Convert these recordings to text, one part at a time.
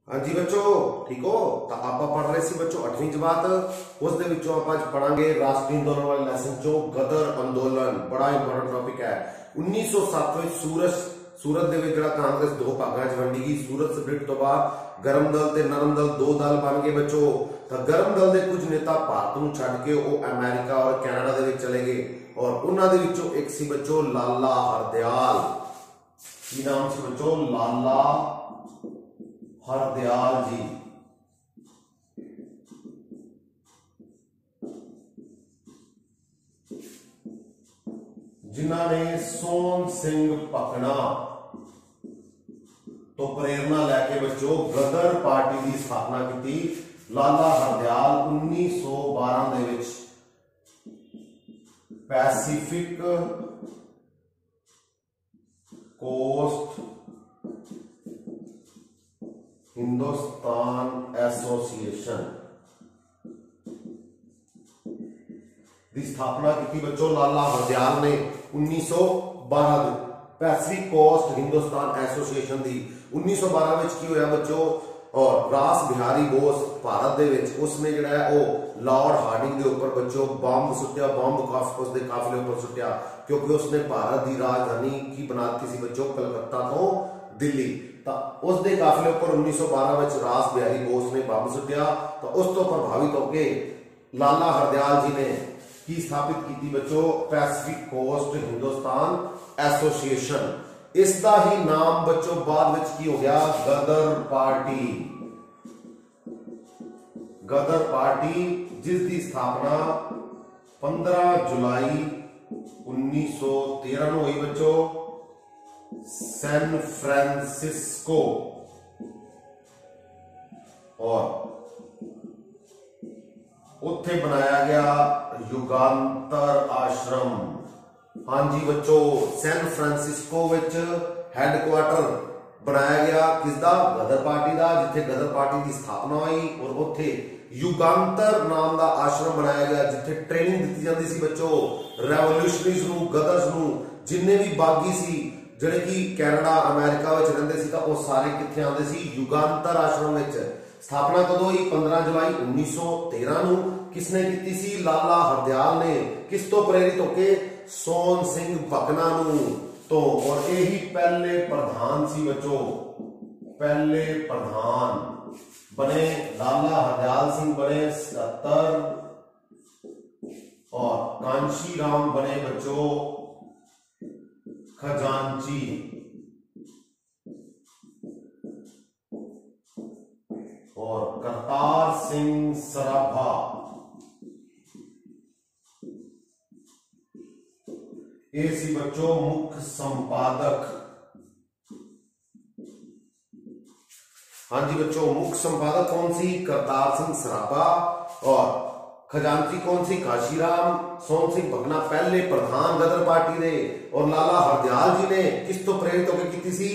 हाँ जी बच्चों, ठीक हो। तो आप पढ़ रहे सी बच्चों 8वीं जमात। उस दे विचों आप पढ़ांगे राष्ट्रीय अंदोलन वाले लैसन चो गदर अंदोलन। बड़ा इंपोर्टेंट टॉपिक है। 1907 में सूरत दे विच जिहड़ा कांग्रेस दो भागां च वंडी गई। सूरत स्प्लिट तो बाद गर्म दल ते नरम दल दो दल बन गए बच्चों। तो गर्म दल के कुछ नेता भारत नूं छड्ड के वो अमेरिका और कैनेडा दे विच चले गए और उन्हां दे विचों एक सी बच्चों लाला हरदयाल। की नाम सी बच्चों? लाला हरदयाल जी। जिन्हों ने सोन सिंह पकना तो प्रेरणा लैके बच्चों गदर पार्टी की स्थापना की। लाला हरदयाल 1912 दे विच पैसिफिक कोस्ट हिंदुस्तान एसोसिएशन की स्थापना की बच्चों लाला हरदयाल ने 1912 पैसिफिक कोस्ट हिंदुस्तान एसोसिएशन की। 1912 में की होया बच्चों और रास बिहारी बोस भारत दे विच उसने जिहड़ा है वो लॉर्ड हार्डिंग के उपर बच्चों बंब सुट्टिया। बंब उसके काफिले उपर सुट्टिया क्योंकि उसने भारत की राजधानी की बना दी सी बच्चों कलकत्ता तो दिल्ली। उस दे काफिले उपर 1912 में रास बिहारी बोस ने बंब सुट्टिया। तो उस तो प्रभावित होकर लाला हरदयाल जी ने की स्थापित की बच्चों पैसिफिक कोस्ट हिंदुस्तान एसोसिएशन। इसका ही नाम बच्चों बाद में की हो गया गदर पार्टी। गदर पार्टी जिसकी स्थापना 15 जुलाई 1913 हुई बच्चों सैन फ्रांसिस्को और उत्थे बनाया गया युगांतर आश्रम। हाँ जी बच्चों, सैन फ्रांसिस्को विच हैडक्वार्टर बनाया गया किसदा? गदर पार्टी का, जिथे गदर पार्टी की स्थापना हुई और उत्थे युगांतर नाम का आश्रम बनाया गया जिथे ट्रेनिंग दी जाती सी बच्चों रेवोल्यूशनरीज नूं, गदर्स नूं। जिन्ने भी बागी सी जिहड़े कि कैनेडा अमेरिका विच रहिंदे सी वो सारे कित्थे आंदे सी? युगांतर आश्रम विच। स्थापना कदों हुई? 15 जुलाई 1913 नूं। किसने की सी? लाला हरदयाल ने। किस तो प्रेरित होके? सोन सिंह पकना नूं तो। और यही पहले प्रधान सी बच्चों, पहले प्रधान बने लाला हरदयाल सिंह बने 77 और कांशी राम बने बच्चों खजांची। और करतार सिंह सराभा ये सी बच्चों मुख्य संपादक। हाँ जी बच्चों, मुख्य संपादक कौन सी? करतार सिंह सराभा। और खजांची कौन सी? काशीराम। सोन सिंह पकना पहले प्रधान गदर पार्टी ने। और लाला हरदयाल जी ने किस तो प्रेरित होकर की सी?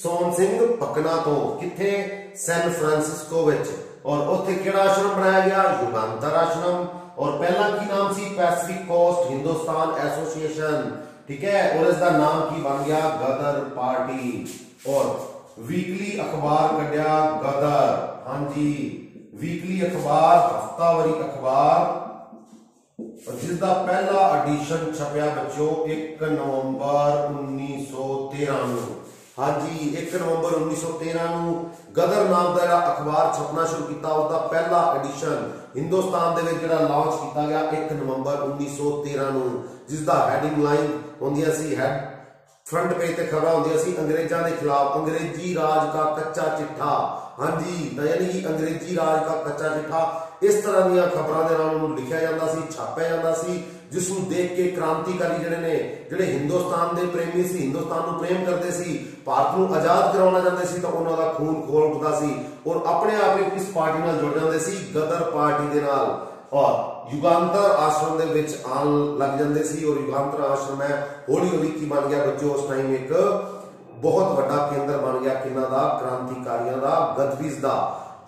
सोन सिंह पकना तो। किथे? सैन फ्रांसिस्को विच। और उत्थे केड़ा आश्रम बनाया गया? युगांतर आश्रम। और पहला की नाम सी? Pacific coast Hindustan association. ठीक है। और इसका नाम की बन गया गदर पार्टी। और वीकली अखबार कढ़िया गदर। हाँ जी, वीकली अखबार, हफ्तावारी अखबार और जिसका पहला एडिशन छपया बच्चों 1 नवंबर 1913। हाँ जी, 1 नवंबर 1913 गदर नाम का अखबार छपना शुरू किया। उसका पहला एडिशन हिंदुस्तान दे विच जिहड़ा लॉन्च किया गया 1 नवंबर 1913 जिसका हैडिंग लाइन होंदियां सी हैड फ्रंट पेज ते खबर होंदियां सी अंग्रेजों के खिलाफ अंग्रेजी राज का कच्चा चिट्ठा। हाँ जी, यानी कि अंग्रेजी राज का कच्चा चिट्ठा इस तरह दी खबरों के नाल लिखा जाता सी, छापया जाता सी जिसनूं देख के क्रांतिकारी जिहड़े ने जिहड़े हिंदुस्तान के प्रेमी सी, हिंदुस्तान नूं प्रेम करते सी, भारत नूं आजाद करवाना चाहते सी तो उन्हां दा खून खोल उठदा सी और अपने आप ही इस पार्टी नाल जुड़ जांदे सी गदर पार्टी दे नाल। और युगांतर आश्रम दे विच आन लग जांदे सी और युगांतर आश्रम है हौली हौली की बन गया बच्चों उस टाइम एक बहुत बड़ा केंद्र बन गया किन्हां दा? क्रांतिकारियों दा, गदरीज दा।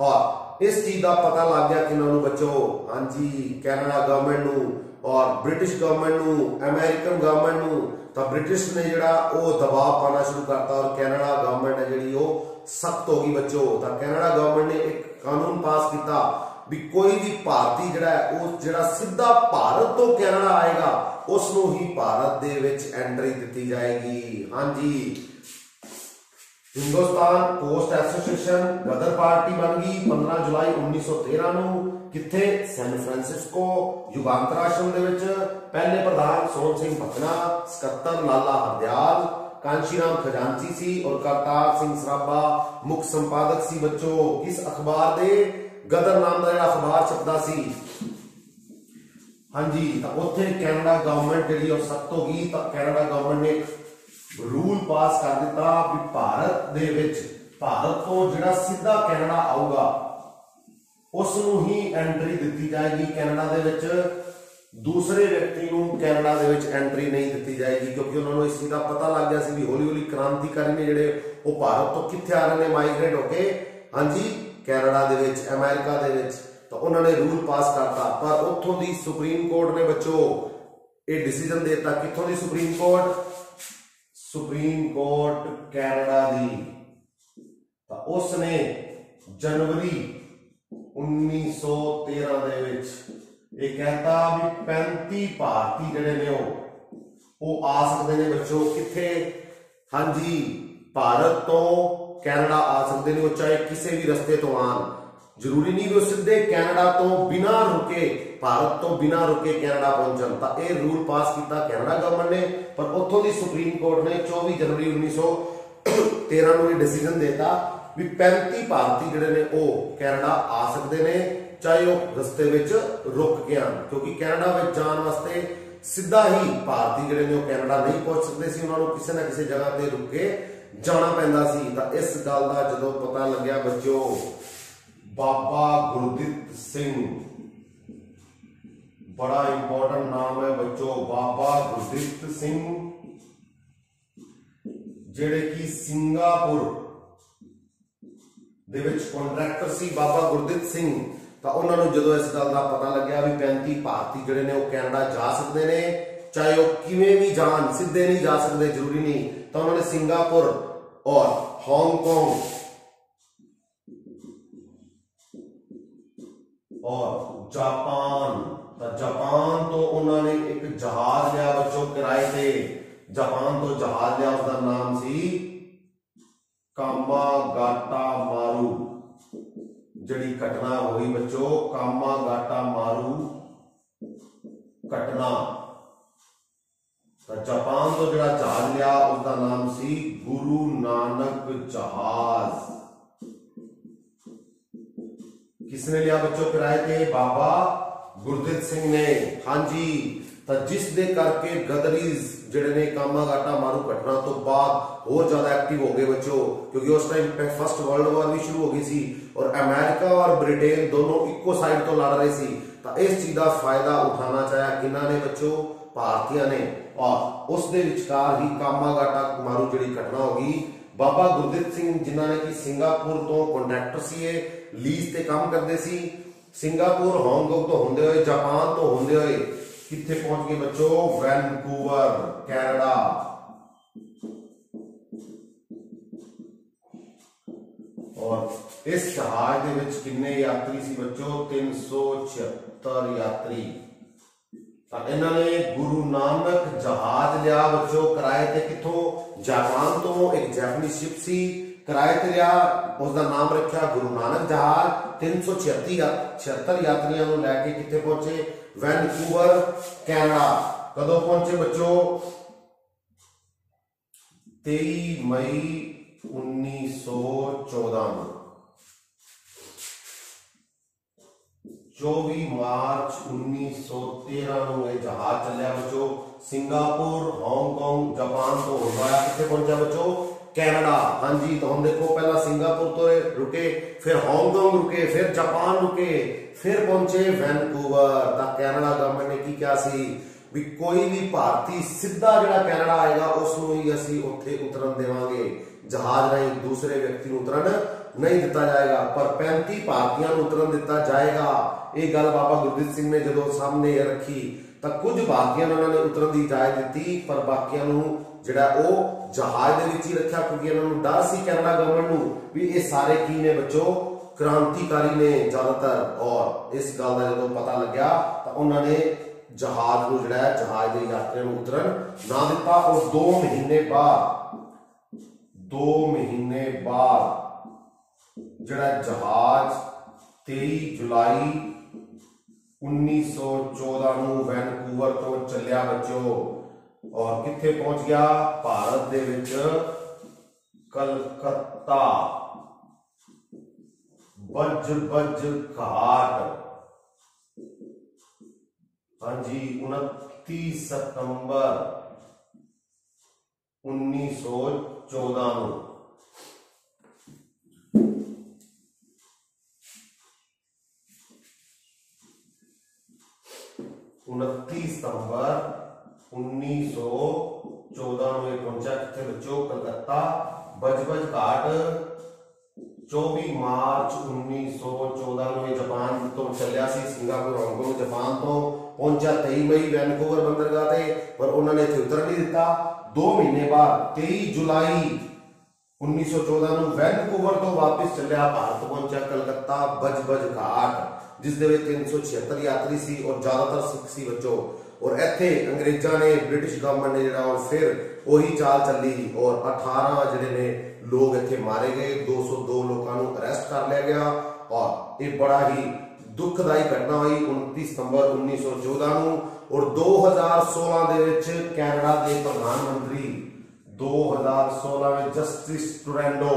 और इस चीज का पता लग गया किन्हां नूं बच्चों? हाँ जी, कैनेडा गवर्नमेंट नूं और ब्रिटिश गवर्नमेंट नूं, अमेरिकन गवर्नमेंट नूं। तो ब्रिटिश ने जिहड़ा वो दबाव पाना शुरू करता और कैनेडा गवर्नमेंट है जिहड़ी वो सख्त होगी बच्चों। तो कैनेडा गवर्नमेंट ने एक कानून पास किया भी कोई भी भारती जिहड़ा है वो जिहड़ा सीधा भारत तो कैनेडा आएगा उसनों ही भारत दे विच एंट्री दी जाएगी। हाँ जी, हिंदुस्तान पोस्ट एसोसिएशन गदर पार्टी बन गई 15 जुलाई 1913 ਨੂੰ किथे सैन फ्रांसिस्को युगांतर आश्रम दे विच। पहले प्रधान सोहन सिंह भकना, सकत्तर लाला हरदयाल, कांशीराम खजांची सी और करतार सिंह सराभा मुख्य संपादक सी बच्चों। किस अखबार दे? गदर नाम का अखबार छपदा सी। हाँ जी, तो उत्थे कैनेडा गवर्नमेंट जिहड़ी और सख्त हो गई। तो कैनेडा गवर्नमेंट ने रूल पास कर दिता भी भारत दे विच भारत तो जिहड़ा सीधा कैनेडा आऊगा उसनूं ही एंट्री दी जाएगी कैनेडा दे विच। दूसरे व्यक्ति नूं कैनेडा दे विच एंट्री नहीं दी जाएगी क्योंकि उन्होंने इस चीज़ का पता लग गया सी भी हौली हौली क्रांतिकारी ने जिहड़े वो भारत तो कित्थे आ रहे हैं माइग्रेट होके। हाँ जी, कैनेडा दे विच अमेरिका दे विच। तो उन्होंने रूल पास करता पर उत्थों दी सुप्रीम कोर्ट ने बच्चों ये डिसीजन देता। कित्थों दी supreme court? Supreme court Canada दी। तो उसने जनवरी 1913 दे विच ये कहता भी 35 भारती जिहड़े ने वो आ सकते हैं बच्चों किथे। हाँ जी, भारत तो कैनेडा आ सकते हैं, वो चाहे किसी भी रस्ते तो आन, जरूरी नहीं भी सीधे कैनेडा तो बिना रुके भारत तो बिना रुके कैनेडा पहुंचन। तो यह रूल पास किया कैनेडा गवर्नमेंट ने पर उत्थों की सुप्रीम कोर्ट ने 24 जनवरी 1913 को डिसीजन देता भी 35 भारती जिहड़े ने वो कैनेडा आ सकते हैं चाहे वो रस्ते विच रुक के आन, क्योंकि कैनेडा विच जाण वास्ते सीधा ही भारती जिहड़े ने वो कैनेडा नहीं पहुंच सकते सी, उन्होंने किसी ना किसी जगह ते रुक के जाना पैंदा सी। तां इस गल दा जदों पता लग्या बच्चों बाबा गुरदित्त सिंह, बड़ा इंपॉर्टेंट नाम है बच्चों, बाबा गुरदित्त सिंह जिहड़े कि सिंगापुर दे विच कॉन्ट्रैक्टर सी बाबा गुरदित्त सिंह। तो उन्होंने जो इस गल का पता लग्या भी 35 भारती जिहड़े ने वो कैनेडा जा सकते हैं चाहे वो किवें भी जान, सीधे नहीं जा सकते जरूरी नहीं। तो उन्होंने सिंगापुर और हांगकांग और जापान तो उन्होंने एक जहाज लिया बच्चों किराए पे। जापान तो जहाज लिया, उसका नाम सी कामागाटा मारू। जड़ी घटना हुई बच्चों कामागाटा मारू घटना। तो जापान तो जड़ा जहाज लिया उसका नाम सी गुरु नानक जहाज। किसने लिया बच्चों किराए पे? बाबा गुरदित्त सिंह ने। हाँ जी, तो जिस दे करके गदरीज जिहड़े ने कामागाटा मारू घटना तो बाद और ज्यादा एक्टिव हो गए बच्चों, क्योंकि उस टाइम पे फर्स्ट वर्ल्ड वॉर भी शुरू हो गई सी और अमेरिका और ब्रिटेन दोनों इको साइड तो लड़ रहे सी। तो इस चीज का फायदा उठाना चाहा किन्हां ने बच्चों? भारतीय ने। और उस दे विचकार ही कामागाटा मारू जिहड़ी घटना होगी। बाबा गुरदित्त सिंह जिन्हां ने कि सिंगापुर तो कॉन्ट्रैक्टर सी, लीज ते काम करते सी। सिंगापुर हांगकांग तो होंदे हुए, जापान तो होंदे हुए किथे पहुंच गए बच्चों? Vancouver Canada. और इस जहाज दे विच किन्ने यात्री सी बच्चों? 376 यात्री। इन्होंने गुरु नानक जहाज लिया बच्चों किराए ते। किथों? जापान तो एक जैपनीज शिप सी किराए ते लिया, उसका नाम रखा गुरु नानक जहाज। 376 यात्रियों को लैके किथे पहुंचे? Vancouver Canada. कदों पहुंचे बच्चों? 23 मई 1914। 24 मार्च 1913 को यह जहाज चलिया बच्चों। सिंगापुर हांगकांग जापान तो होया किथे पहुंचा बच्चों? कैनेडा। हाँ जी, तो हम देखो पहला सिंगापुर तो रुके, फिर हांगकांग रुके, फिर जापान रुके, फिर पहुंचे वैनकूवर। कैनेडा गवर्नमेंट ने की क्या सी भी कोई भी भारती सीधा जिहड़ा कैनेडा आएगा उसनूं ही असीं उत्थे उतरन देवांगे, जहाज राही दूसरे व्यक्ति नूं उतरन नहीं दिता जाएगा। पर 35 भारतीयों नूं उतरन दिता जाएगा। ये गल बाबा गुरदित्त सिंह ने जो सामने रखी तो कुछ भारतीयों ने उन्होंने उतरन की इजाजत दी पर बाकियों ਜਿਹੜਾ ਉਹ ਜਹਾਜ਼ ਦੇ ਵਿੱਚ ਹੀ ਰੱਖਿਆ, ਕਿਉਂਕਿ ਇਹਨਾਂ ਨੂੰ ਡਰ ਸੀ ਕੈਨੇਡਾ ਗਵਰਨਮੈਂਟ ਨੂੰ ਵੀ ਇਹ ਸਾਰੇ ਕੀ ਨੇ ਬੱਚੋ, क्रांतिकारी ने ज्यादातर। और इस गल का जो पता लग्या तो उन्होंने जहाज को जिहड़ा है जहाज के यात्रियों को उतरन ना दिता। और 2 महीने बाद जिहड़ा जहाज 23 जुलाई 1914 ਨੂੰ वैनकूवर तो चलिया बच्चों, और किथे पहुंच गया, भारत दे विच कलकत्ता बज घाट। हाँ जी, 29 सितंबर 1914 ਨੂੰ। सितंबर 1914 में पहुंचा कितने बच्चों, कलकत्ता बज घाट। 24 मार्च 1914 में जापान तो चलिया सी सिंगापुर हांगकांग, जापान तो पहुंचा 23 मई वैनकूवर बंदरगाह ते, पर उन्होंने इत्थे उतर नहीं दिता। 2 महीने बाद 23 जुलाई 1914 ਨੂੰ वैनकूवर तो वापस चलिया भारत, पहुंचा कलकत्ता बज घाट, जिस दे विच 376 यात्री सी और ज्यादातर सिख सी बच्चों। और इत्थे अंग्रेजां ने, ब्रिटिश गवर्नमेंट ने जिहड़ा फिर वही चाल चली और 18 जिहड़े ने लोग इत्थे मारे गए, 202 लोगों को अरेस्ट कर लिया गया। और ये बड़ा ही दुखदाई घटना हुई 29 सितंबर 1914 ਨੂੰ। और 2016 ਦੇ ਵਿੱਚ कैनेडा के प्रधानमंत्री 2016 में जस्टिस टुरैंडो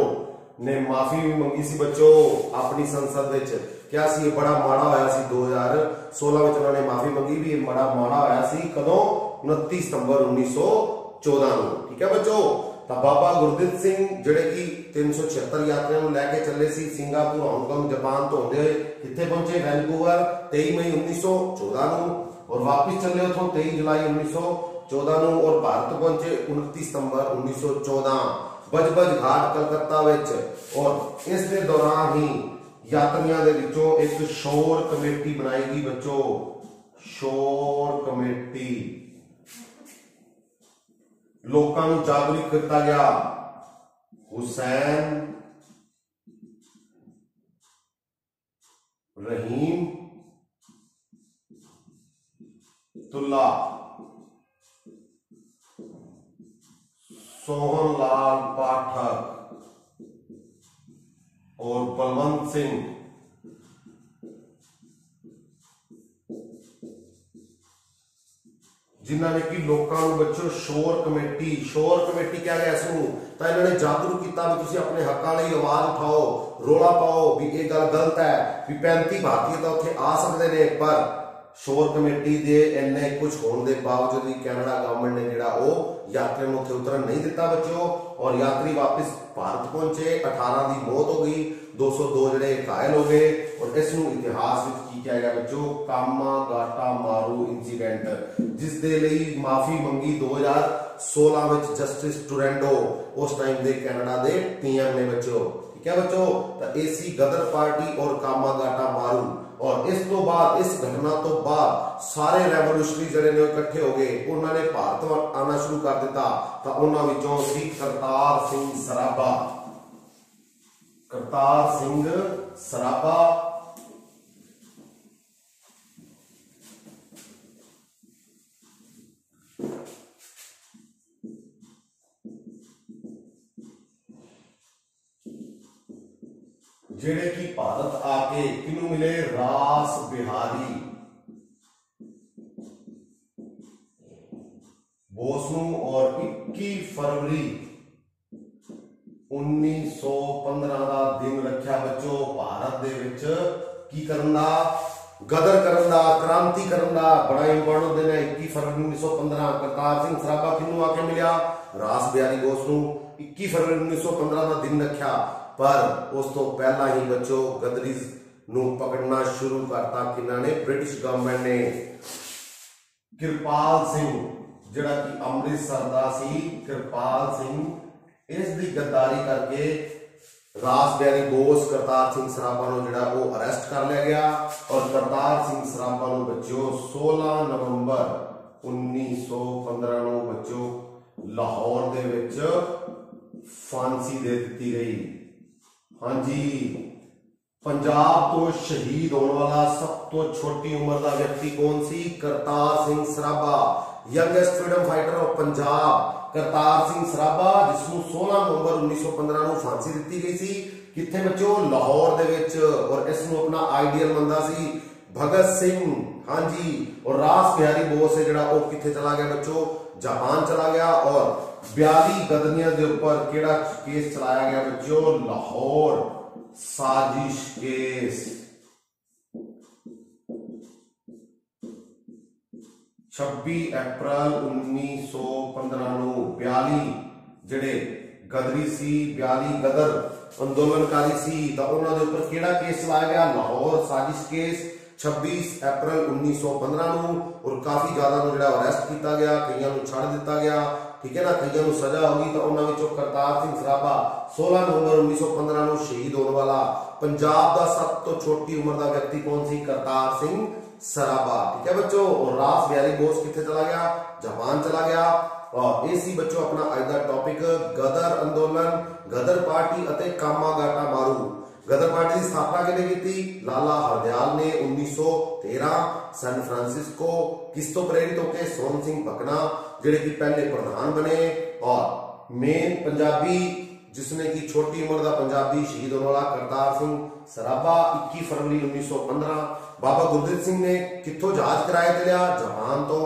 ने माफी भी मंगी सी बच्चों अपनी संसद विच। क्या सी बड़ा माड़ा होया सी 2016 में उन्होंने माफी मंगी भी, बड़ा माड़ा होया सी कदों 29 सितंबर 1914 ਨੂੰ। ठीक है बच्चों, तो बाबा गुरदित सिंह जिहड़े कि 376 यात्रियों लैके चले सी सिंगापुर हांगकांग जापान तो होंदे हुए कित्थे पहुंचे, वैनकूवर 23 मई 1914 ਨੂੰ, और वापिस चले उथों 23 जुलाई 1914 ਨੂੰ, और भारत पहुंचे 29 सितंबर 1914 बज घाट कलकत्ता विच। और इस दे दौरान ही यात्रियों दे विचों एक शोर कमेटी बनाई गई बच्चों, शोर कमेटी, लोगों को जागरूक किया गया। हुसैन रहीम तुल्ला, सोहनलाल पाठक और बलवंत सिंह, जिन्होंने कि लोगों बच्चों शोर कमेटी क्या है, इसनूं तो इन्होंने जागरूक किया भी तुसीं अपने हकों लई आवाज उठाओ, रोला पाओ भी ये गल गलत है भी 35 भारतीय तो उत्थे आ सकते हैं। पर शोर कमेटी दे इन्ने कुछ होने के बावजूद भी कैनेडा गवर्नमेंट ने जिहड़ा वो यात्रियों को उत्थे उतरन नहीं दिता बच्चों, और यात्री वापस भारत पहुंचे। 18 की मौत हो गई, 202 जिहड़े घायल हो गए। और इसनूं इतिहास विच की किया गया बच्चों, कामागाटा मारू इंसीडेंट, जिस दे लई माफी मंगी 2016 में जस्टिस टुरैंडो उस टाइम दे कैनेडा दे पीएम ने बच्चों। ठीक है बच्चों, तो एसी गदर पार्टी और कामागाटा मारू। और इस तो बाद, इस घटना तो बाद सारे रेवोल्यूशनरी जिहड़े ने इकट्ठे हो गए, उन्होंने भारत आना शुरू कर दिता। तो उन्हां विचों सी करतार सिंह सराभा, जेड़े की भारत आके किनू मिले, रास बिहारी बोस नूं। और 21 फरवरी 1915 का दिन रखा बच्चों भारत दे विच की करन दा, गदर करन दा, क्रांति करन दा। बड़ा इंपॉर्टेंट दिन है 21 फरवरी 1915। करतार सिंह सराभा किनू आके मिलिया, रास बिहारी बोस नूं। 21 फरवरी 1915 का दिन रखा, पर उस तो पहला ही बच्चों गदरीज नूं पकड़ना शुरू करता किन्हां ने, ब्रिटिश गवर्नमेंट ने। कृपाल सिंह जिहड़ा कि अमृतसर दा सी, कृपाल सिंह, इस दी गद्दारी करके रास बिहारी बोस, करतार सिंह सराभा नूं जिहड़ा वो अरेस्ट कर लिया गया। और करतार सिंह सराभा नूं बच्चों 16 नवंबर 1915 नूं बच्चों लाहौर दे विच फांसी दे दित्ती गई। हाँ जी, पंजाब तो शहीद होने वाला सब तो छोटी उम्र का व्यक्ति कौन सी? Kartar Singh Sarabha, youngest freedom fighter of Punjab Kartar Singh Sarabha, जिसनों 16 नवंबर 1915 ਨੂੰ फांसी दी गई सी। किथे बच्चों? लाहौर दे विच। और इसनों अपना आइडियल मनदा सी भगत सिंह। हाँ जी, और रास बिहारी बोस है जिहड़ा वो किथे चला गया बच्चों? जापान चला गया। और 42 गदरियों के ऊपर केड़ा केस चलाया गया बच्चों? लाहौर साजिश केस। 26 अप्रैल 1915 ਨੂੰ 42 ਜਿਹੜੇ गदरी सी, 42 गदर अंदोलनकारी सी, तो उन्होंने ऊपर केड़ा केस चलाया गया? लाहौर साजिश केस 26 अप्रैल 1915 ਨੂੰ। और काफी ज्यादा ਨੂੰ ਜਿਹੜਾ अरेस्ट किया गया, कईयां ਨੂੰ छड़ दिता गया, ठीक है ना, कईयां ਨੂੰ सजा होगी। तो उन्होंने विचों करतार सिंह सराभा 16 नवंबर 1915 ਨੂੰ शहीद होने वाला पंजाब का सब तो छोटी उम्र का व्यक्ति कौन सी? करतार सिंह सराभा, ठीक है बच्चों। और रास बिहारी बोस किथे चला गया? जापान चला गया। और ये सी बच्चों अपना अज का टॉपिक गदर अंदोलन, गदर पार्टी अते कामागाटा मारू। गदर पार्टी की स्थापना किने की? लाला हरदयाल ने 1913 सैन फ्रांसिस्को। किस तो प्रेरित होकर? सोन सिंह भकना जिहड़े कि पहले प्रधान बने। और मेन पंजाबी जिसने की छोटी उम्र का पंजाबी शहीद होने वाला करतार सिंह सराभा 21 फरवरी 1915। बाबा गुरदीप सिंह ने कितों जहाज किराए ते लिया? जापान तो।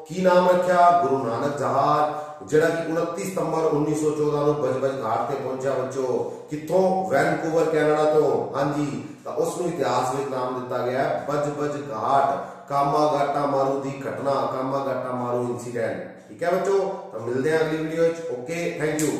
की नाम रखा? गुरु नानक जहाज, जिहड़ा कि 29 सितंबर 1914 ਨੂੰ बज घाट ते पहुंचा बच्चों। कितों? वैनकूवर कैनेडा तो। हाँ जी, तो उसको इतिहास में नाम दिता गया है बज घाट, कामागाटा मारू की घटना, कामागाटा मारू इंसीडेंट। ठीक है बच्चों, तो मिलते हैं अगली वीडियो। Okay, thank you.